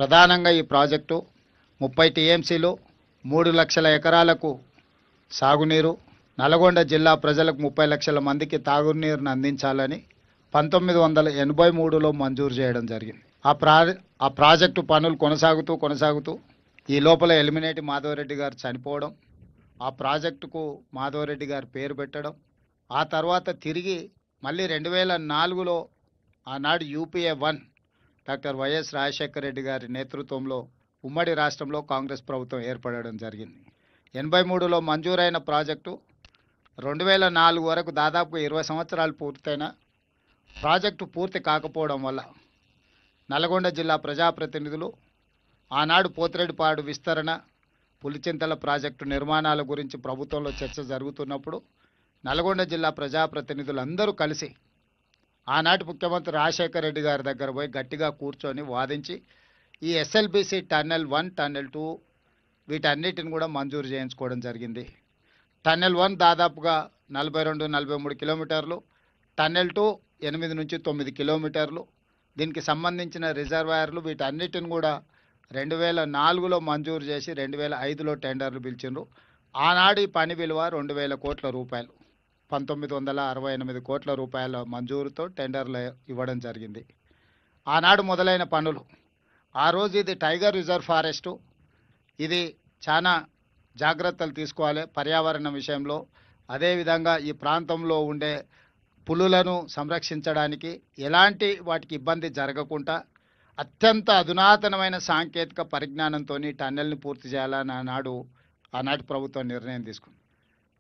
ప్రధానంగా ఈ ప్రాజెక్టు 30 టీఎంసీలు 3 లక్షల ఎకరాలకు సాగునీరు, నల్గొండ జిల్లా ప్రజలకు 30 లక్షల మందికి తాగునీరును అందించాలని 1983లో మంజూరు చేయడం జరిగింది. ఆ ప్రాజెక్టు పనులు కొనసాగుతూ ఈ లోపల ఎలిమినేటి మాధవరెడ్డి గారు చనిపోవడం, ఆ ప్రాజెక్టుకు మాధవరెడ్డి గారు పేరు పెట్టడం, ఆ తర్వాత తిరిగి మళ్ళీ 2004లో ఆనాడు UPA 1 doctor YS Rajasekhara Reddy గారి నేతృత్వంలో ఉమ్మడి రాష్ట్రంలో కాంగ్రెస్ ప్రభుత్వం ఏర్పడడం జరిగింది. 83లో మంజూరైన ప్రాజెక్టు 2004 వరకు దాదాపు 20 సంవత్సరాలు పూర్తయిన ప్రాజెక్టు పూర్తి కాకపోవడం వల్ల నల్గొండ జిల్లా ప్రజాప్రతినిధులు ఆనాడు పోతిరెడ్డిపాడు విస్తరణ, పులిచింతల ప్రాజెక్టు నిర్మాణాల గురించి ప్రభుత్వంలో చర్చ జరుగుతున్నప్పుడు నల్గొండ జిల్లా ప్రజాప్రతినిధులందరూ కలిసి ఆనాటి ముఖ్యమంత్రి రాజశేఖర రెడ్డి గారి దగ్గర పోయి గట్టిగా కూర్చొని వాదించి ఈ ఎస్ఎల్బీసీ టన్నెల్ 1, టన్నెల్ 2 వీటన్నిటిని కూడా మంజూరు చేయించుకోవడం జరిగింది. టన్నెల్ 1 దాదాపుగా 42-43 కిలోమీటర్లు, టన్నెల్ 2 8 నుంచి 9 కిలోమీటర్లు. దీనికి సంబంధించిన రిజర్వాయర్లు వీటన్నిటిని కూడా 2004లో మంజూరు చేసి 2005లో టెండర్లు పిలిచిండ్రు. ఆనాడు ఈ పని విలువ 2000 కోట్ల రూపాయలు, 1968 కోట్ల రూపాయల మంజూరుతో టెండర్లు ఇవ్వడం జరిగింది. ఆనాడు మొదలైన పనులు, ఆ రోజు ఇది టైగర్ రిజర్వ్ ఫారెస్టు, ఇది చాలా జాగ్రత్తలు తీసుకోవాలి పర్యావరణ విషయంలో. అదేవిధంగా ఈ ప్రాంతంలో ఉండే పులులను సంరక్షించడానికి ఎలాంటి వాటికి ఇబ్బంది జరగకుండా అత్యంత అధునాతనమైన సాంకేతిక పరిజ్ఞానంతో టన్నెల్ని పూర్తి చేయాలని ఆనాటి ప్రభుత్వం నిర్ణయం తీసుకుంది.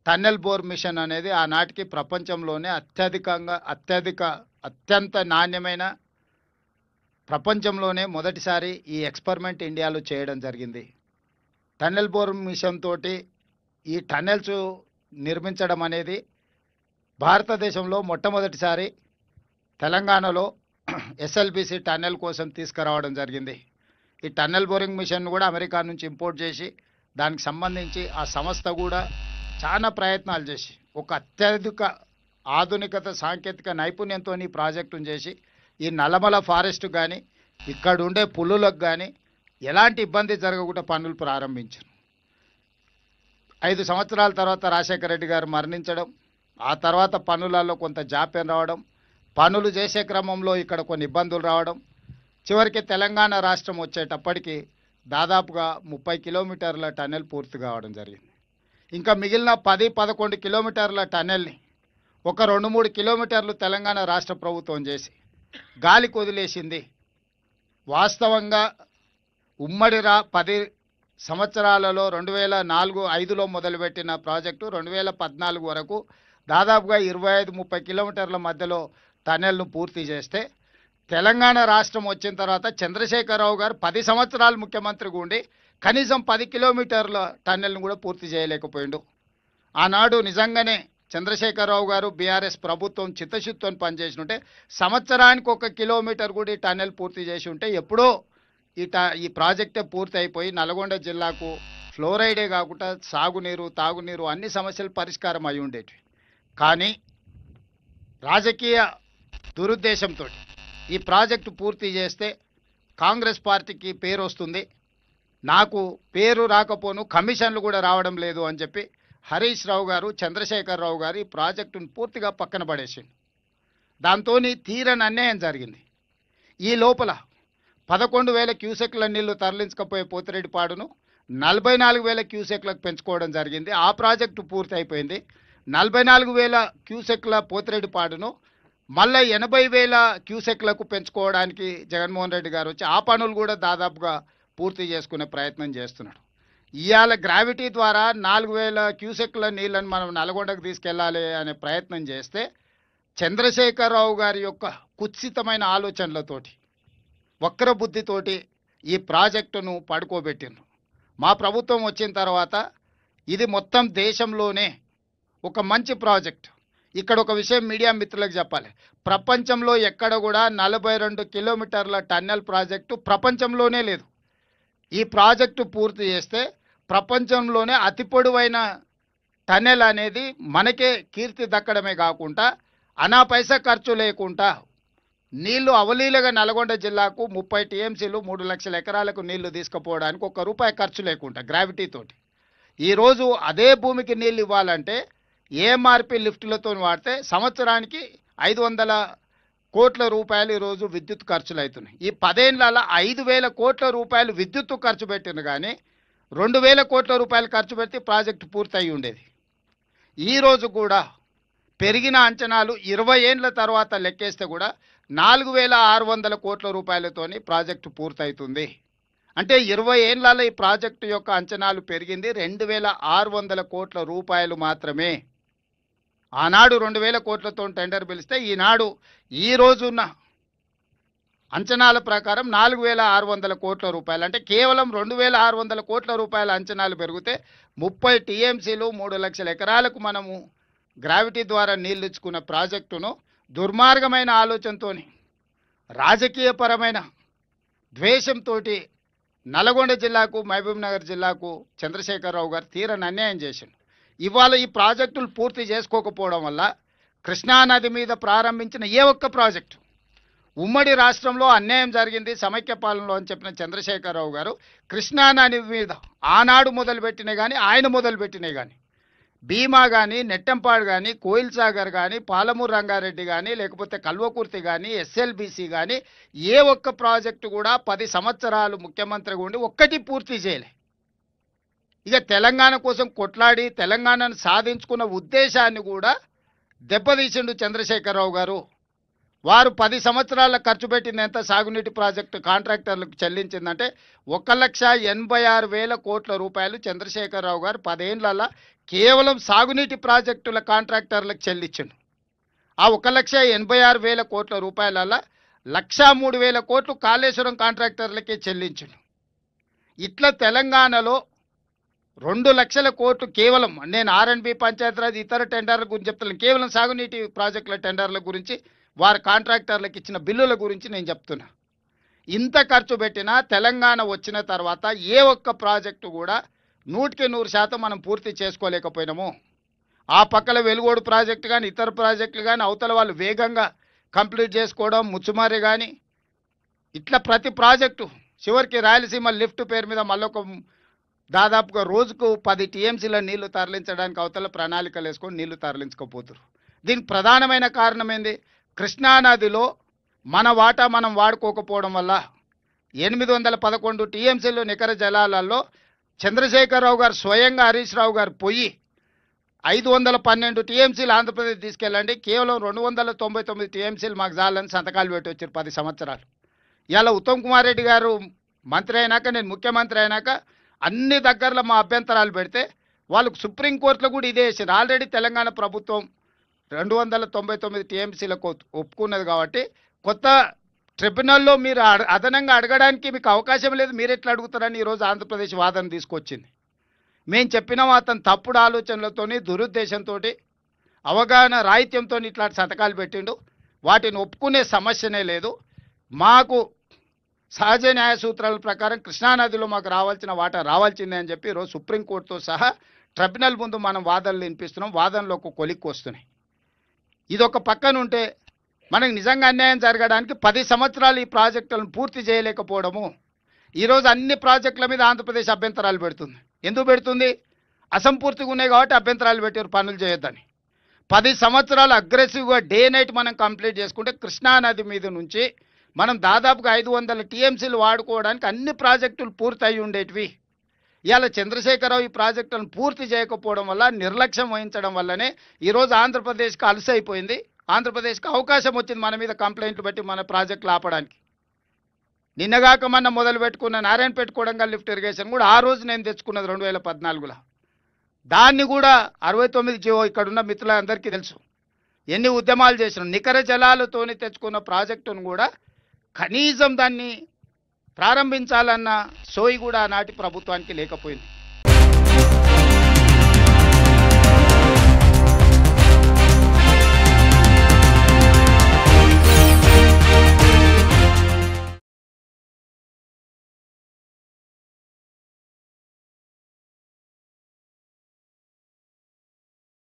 టన్నెల్ బోర్ మిషన్ అనేది ఆనాటికి ప్రపంచంలోనే అత్యంత నాణ్యమైన, ప్రపంచంలోనే మొదటిసారి ఈ ఎక్స్పెరిమెంట్ ఇండియాలో చేయడం జరిగింది. టన్నెల్ బోర్ మిషన్ తోటి ఈ టన్నెల్స్ నిర్మించడం అనేది భారతదేశంలో మొట్టమొదటిసారి తెలంగాణలో ఎస్ఎల్బీసీ టన్నెల్ కోసం తీసుకురావడం జరిగింది. ఈ టన్నెల్ బోరింగ్ మిషన్ కూడా అమెరికా నుంచి ఇంపోర్ట్ చేసి దానికి సంబంధించి ఆ సంస్థ కూడా చాలా ప్రయత్నాలు చేసి ఒక అత్యధిక ఆధునికత సాంకేతిక నైపుణ్యంతో ఈ ప్రాజెక్టును చేసి ఈ నల్లమల ఫారెస్ట్ కానీ ఇక్కడ ఉండే పులులకు కానీ ఎలాంటి ఇబ్బంది జరగకుండా పనులు ప్రారంభించారు. 5 సంవత్సరాల తర్వాత రాజశేఖర రెడ్డి గారు మరణించడం, ఆ తర్వాత పనులలో కొంత జాప్యం రావడం, పనులు చేసే క్రమంలో ఇక్కడ కొన్ని ఇబ్బందులు రావడం, చివరికి తెలంగాణ రాష్ట్రం వచ్చేటప్పటికి దాదాపుగా 30 కిలోమీటర్ల టన్నెల్ పూర్తి కావడం జరిగింది. ఇంకా మిగిలిన 10-11 కిలోమీటర్ల టన్నెల్ని ఒక 2-3 కిలోమీటర్లు తెలంగాణ రాష్ట్ర ప్రభుత్వం చేసి గాలికి వదిలేసింది. వాస్తవంగా ఉమ్మడి 10 సంవత్సరాలలో 2004-5లో మొదలుపెట్టిన ప్రాజెక్టు 2014 వరకు దాదాపుగా 25-30 కిలోమీటర్ల మధ్యలో టన్నెల్ను పూర్తి చేస్తే, తెలంగాణ రాష్ట్రం వచ్చిన తర్వాత చంద్రశేఖరరావు గారు 10 సంవత్సరాలు ముఖ్యమంత్రిగా ఉండి కనీసం 10 కిలోమీటర్ల టన్నెల్ను కూడా పూర్తి చేయలేకపోయిండు. ఆనాడు నిజంగానే చంద్రశేఖరరావు గారు బీఆర్ఎస్ ప్రభుత్వం చిత్తశుద్ధితో పనిచేసి ఉంటే సంవత్సరానికి 1 కిలోమీటర్ కూడా ఈ టన్నెల్ పూర్తి చేసి ఉంటే ఎప్పుడో ఈ ప్రాజెక్టే పూర్తి అయిపోయి నల్గొండ జిల్లాకు ఫ్లోరైడే కాకుండా సాగునీరు, తాగునీరు అన్ని సమస్యలు పరిష్కారం అయి ఉండేవి. కానీ రాజకీయ దురుద్దేశంతో ఈ ప్రాజెక్టు పూర్తి చేస్తే కాంగ్రెస్ పార్టీకి పేరు వస్తుంది, నాకు పేరు రాకపోను కమిషన్లు కూడా రావడం లేదు అని చెప్పి హరీష్ రావు గారు, చంద్రశేఖరరావు గారు ఈ ప్రాజెక్టును పూర్తిగా పక్కన పడేసింది. దాంతో తీరని అన్యాయం జరిగింది. ఈ లోపల 11,000 క్యూసెక్ల నీళ్లు తరలించకపోయే పోతిరెడ్డిపాడును 44,000 క్యూసెక్లకు పెంచుకోవడం జరిగింది. ఆ ప్రాజెక్టు పూర్తి అయిపోయింది. 44,000 క్యూసెక్ల పోతిరెడ్డిపాడును మళ్ళీ 80,000 క్యూసెక్లకు పెంచుకోవడానికి జగన్మోహన్ రెడ్డి గారు వచ్చి ఆ పనులు కూడా దాదాపుగా పూర్తి చేసుకునే ప్రయత్నం చేస్తున్నాడు. ఇవాళ గ్రావిటీ ద్వారా 4,000 క్యూసెక్ల నీళ్ళని మనం నల్గొండకు తీసుకెళ్లాలి అనే ప్రయత్నం చేస్తే చంద్రశేఖరరావు గారి యొక్క కుత్సితమైన ఆలోచనలతోటి, వక్ర బుద్ధితోటి ఈ ప్రాజెక్టును పడుకోబెట్టిండ్రు. మా ప్రభుత్వం వచ్చిన తర్వాత ఇది మొత్తం దేశంలోనే ఒక మంచి ప్రాజెక్ట్. ఇక్కడ ఒక విషయం మీడియా మిత్రులకు చెప్పాలి, ప్రపంచంలో ఎక్కడ కూడా 42 కిలోమీటర్ల టన్నెల్ ప్రాజెక్టు ప్రపంచంలోనే లేదు. ఈ ప్రాజెక్టు పూర్తి చేస్తే ప్రపంచంలోనే అతి పొడవైన టన్నెల్ అనేది మనకే కీర్తి దక్కడమే కాకుండా అనా పైసా ఖర్చు లేకుండా నీళ్లు అవలీలగా నల్గొండ జిల్లాకు 30 టీఎంసీలు 3 లక్షల ఎకరాలకు నీళ్లు తీసుకుపోవడానికి ₹1 ఖర్చు లేకుండా గ్రావిటీ తోటి. ఈరోజు అదే భూమికి నీళ్ళు ఇవ్వాలంటే ఏఎంఆర్పి లిఫ్టులతో వాడితే సంవత్సరానికి 500 కోట్ల రూపాయలు ఈరోజు విద్యుత్ ఖర్చులు అవుతున్నాయి. ఈ 10 ఏళ్లలో 5,000 కోట్ల రూపాయలు విద్యుత్ ఖర్చు పెట్టింది కానీ 2,000 కోట్ల రూపాయలు ఖర్చు పెడితే ప్రాజెక్టు పూర్తయి ఉండేది. ఈరోజు కూడా పెరిగిన అంచనాలు 20 ఏండ్ల తర్వాత లెక్కేస్తే కూడా 4,600 కోట్ల రూపాయలతోని ప్రాజెక్టు పూర్తవుతుంది. అంటే 20 ఏళ్లలో ఈ ప్రాజెక్టు యొక్క అంచనాలు పెరిగింది 2,600 కోట్ల రూపాయలు మాత్రమే. ఆనాడు 2,000 కోట్లతో టెండర్ పిలిస్తే ఈనాడు ఈ రోజున్న అంచనాల ప్రకారం 4,600 కోట్ల రూపాయలు, అంటే కేవలం 2,600 కోట్ల రూపాయల అంచనాలు పెరిగితే 30 టీఎంసీలు 3 లక్షల ఎకరాలకు మనము గ్రావిటీ ద్వారా నీళ్ళు ఇచ్చుకున్న ప్రాజెక్టును దుర్మార్గమైన ఆలోచనతో రాజకీయపరమైన ద్వేషంతో నల్గొండ జిల్లాకు మహబూబ్ నగర్ జిల్లాకు చంద్రశేఖరరావు గారు తీరని అన్యాయం చేశారు. ఇవాళ ఈ ప్రాజెక్టులు పూర్తి చేసుకోకపోవడం వల్ల కృష్ణానది మీద ప్రారంభించిన ఏ ఒక్క ప్రాజెక్టు ఉమ్మడి రాష్ట్రంలో అన్యాయం జరిగింది సమైక్య పాలనలో అని చెప్పిన చంద్రశేఖరరావు గారు కృష్ణానది మీద ఆనాడు మొదలుపెట్టినాయి కానీ ఆయన మొదలుపెట్టినాయి కానీ భీమా కానీ నెట్టంపాడు కానీ కోయిల్ సాగర్ కానీ పాలమూరు రంగారెడ్డి కానీ లేకపోతే కల్వకుర్తి కానీ ఎస్ఎల్బీసీ కానీ ఏ ఒక్క ప్రాజెక్టు కూడా 10 సంవత్సరాలు ముఖ్యమంత్రిగా ఉండి ఒక్కటి పూర్తి చేయలే. ఇక తెలంగాణ కోసం కొట్లాడి తెలంగాణను సాధించుకున్న ఉద్దేశాన్ని కూడా దెబ్బతీసిండు చంద్రశేఖరరావు గారు. వారు 10 సంవత్సరాల ఖర్చు పెట్టినంత సాగునీటి ప్రాజెక్టు కాంట్రాక్టర్లకు చెల్లించిందంటే 1,86,000 కోట్ల రూపాయలు చంద్రశేఖరరావు గారు 10 ఏళ్లలో కేవలం సాగునీటి ప్రాజెక్టుల కాంట్రాక్టర్లకు చెల్లించిండు. ఆ 1,86,000 కోట్ల రూపాయలలో 1,03,000 కోట్లు కాళేశ్వరం కాంట్రాక్టర్లకే చెల్లించిండు. ఇట్లా తెలంగాణలో 2 లక్షల కోట్లు కేవలం, నేను ఆర్ఎండ్బి పంచాయతీరాజ్ ఇతర టెండర్ల గురించి చెప్తున్నాను, కేవలం సాగునీటి ప్రాజెక్టుల టెండర్ల గురించి వారి కాంట్రాక్టర్లకు ఇచ్చిన బిల్లుల గురించి నేను చెప్తున్నా. ఇంత ఖర్చు పెట్టినా తెలంగాణ వచ్చిన తర్వాత ఏ ఒక్క ప్రాజెక్టు కూడా 100% మనం పూర్తి చేసుకోలేకపోయినాము. ఆ పక్కల వెలుగోడు ప్రాజెక్టు కానీ ఇతర ప్రాజెక్టులు కానీ అవతల వాళ్ళు వేగంగా కంప్లీట్ చేసుకోవడం, ముచ్చుమారి కానీ ఇట్లా ప్రతి ప్రాజెక్టు చివరికి రాయలసీమ లిఫ్ట్ పేరు మీద మళ్ళొక దాదాపుగా రోజుకు 10 టీఎంసీల నీళ్లు తరలించడానికి అవతల ప్రణాళికలు వేసుకొని నీళ్లు తరలించకపోతున్నారు. దీనికి ప్రధానమైన కారణం ఏంది? కృష్ణానదిలో మన వాటా మనం వాడుకోకపోవడం వల్ల 811 టీఎంసీలు నికర జలాలలో చంద్రశేఖరరావు గారు స్వయంగా హరీష్ రావు గారు పోయి 512 టీఎంసీలు ఆంధ్రప్రదేశ్ తీసుకెళ్ళండి, కేవలం 299 టీఎంసీలు మాకు చాలని సంతకాలు పెట్టి వచ్చారు 10 సంవత్సరాలు. ఇలా ఉత్తమ్ కుమార్ రెడ్డి గారు మంత్రి అయినాక, నేను ముఖ్యమంత్రి అయినాక అన్ని దగ్గరలో మా అభ్యంతరాలు పెడితే వాళ్ళకు సుప్రీంకోర్టులో కూడా ఇదే వేసారు. ఆల్రెడీ తెలంగాణ ప్రభుత్వం 299 టీఎంసీలకు ఒప్పుకున్నది కాబట్టి కొత్త ట్రిబ్యునల్లో మీరు అదనంగా అడగడానికి మీకు అవకాశం లేదు, మీరు ఎట్లా అడుగుతారని ఈరోజు ఆంధ్రప్రదేశ్ వాదన తీసుకొచ్చింది. మేము చెప్పినాం అతను తప్పుడు ఆలోచనలతోని దురుద్దేశంతో అవగాహన రాహిత్యంతో ఇట్లాంటి సంతకాలు పెట్టిండు. వాటిని ఒప్పుకునే సమస్యనే లేదు. మాకు సహజ న్యాయ సూత్రాల ప్రకారం కృష్ణానదిలో మాకు రావాల్సిన వాటా రావాల్సిందే అని చెప్పి ఈరోజు సుప్రీంకోర్టుతో సహా ట్రిబ్యునల్ ముందు మనం వాదనలు వినిపిస్తున్నాం. వాదనలో ఒక కొలిక్కి వస్తున్నాయి. ఇదొక పక్కన ఉంటే మనకు నిజంగా అన్యాయం జరగడానికి 10 సంవత్సరాలు ఈ ప్రాజెక్టులను పూర్తి చేయలేకపోవడము. ఈరోజు అన్ని ప్రాజెక్టుల మీద ఆంధ్రప్రదేశ్ అభ్యంతరాలు పెడుతుంది. ఎందుకు పెడుతుంది? అసంపూర్తిగా ఉన్నాయి కాబట్టి అభ్యంతరాలు పెట్టారు, పనులు చేయొద్దని. 10 సంవత్సరాలు అగ్రెసివ్గా డే నైట్ మనం కంప్లీట్ చేసుకుంటే కృష్ణానది మీద నుంచి మనం దాదాపుగా 500 టీఎంసీలు వాడుకోవడానికి అన్ని ప్రాజెక్టులు పూర్తి అయి ఉండేటివి. ఇవాళ చంద్రశేఖరరావు ఈ ప్రాజెక్టులను పూర్తి చేయకపోవడం వల్ల, నిర్లక్ష్యం వహించడం వల్లనే ఈరోజు ఆంధ్రప్రదేశ్కి అలసైపోయింది. ఆంధ్రప్రదేశ్కి అవకాశం వచ్చింది మన మీద కంప్లైంట్లు పెట్టి మన ప్రాజెక్టులు ఆపడానికి. నిన్నగాక మొన్న మొదలు పెట్టుకున్న నారాయణపేట కొడంగల్ లిఫ్ట్ ఇరిగేషన్ కూడా ఆ రోజు నేను తెచ్చుకున్నది 2014లో. దాన్ని కూడా 69 జీవో ఇక్కడున్న మిత్రులందరికీ తెలుసు. ఎన్ని ఉద్యమాలు చేసినాం. నికర జలాలతోని తెచ్చుకున్న ప్రాజెక్టును కూడా కనీసం దాన్ని ప్రారంభించాలన్న సోయి కూడా ఆనాటి ప్రభుత్వానికి లేకపోయింది.